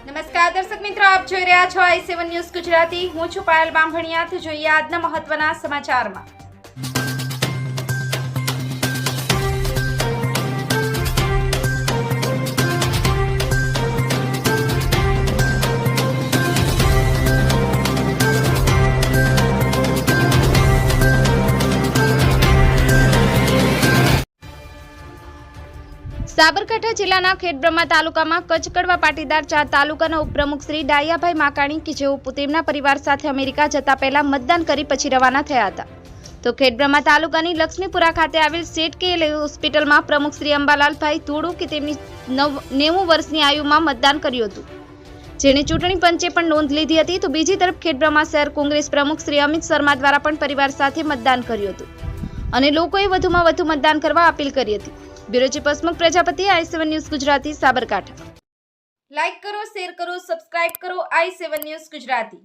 નમસ્કાર દર્શક મિત્રો, આપ જોઈ રહ્યા છો i7 ન્યૂઝ ગુજરાતી। હું છું પાયલ બામભણિયા। તો જોઈએ આજના મહત્વના સમાચારમાં। સાબરકાંઠા જિલ્લાના ખેડબ્રહ્મા તાલુકામાં કચ્છકડવા પાટીદાર તાલુકાના ઉપપ્રમુખ શ્રી ડાયાભાઈ માકાણી કે જેઓ તેમના પરિવાર સાથે અમેરિકા જતા પહેલા મતદાન કરી પછી રવાના થયા હતા। તો ખેડબ્રહ્મા તાલુકાની લક્ષ્મીપુરા ખાતે આવેલ સેઠકેએલ હોસ્પિટલમાં પ્રમુખ શ્રી અંબાલાલભાઈ ધોળુ કે તેમની 90 વર્ષની આયુમાં મતદાન કર્યું હતું, જેને ચૂંટણી પંચે પણ નોંધ લીધી હતી। તો બીજી તરફ ખેડબ્રહ્મા શહેર કોંગ્રેસ પ્રમુખ શ્રી અમિત શર્મા દ્વારા પણ પરિવાર સાથે મતદાન કર્યું હતું અને લોકોએ વધુમાં વધુ મતદાન કરવા અપીલ કરી હતી। Bureau chief Hasmukh Prajapati, i7 news Gujarati, Sabarkantha. Like કરો, શેર કરો, સબસ્ક્રાઇબ કરો i7 ન્યૂઝ ગુજરાતી।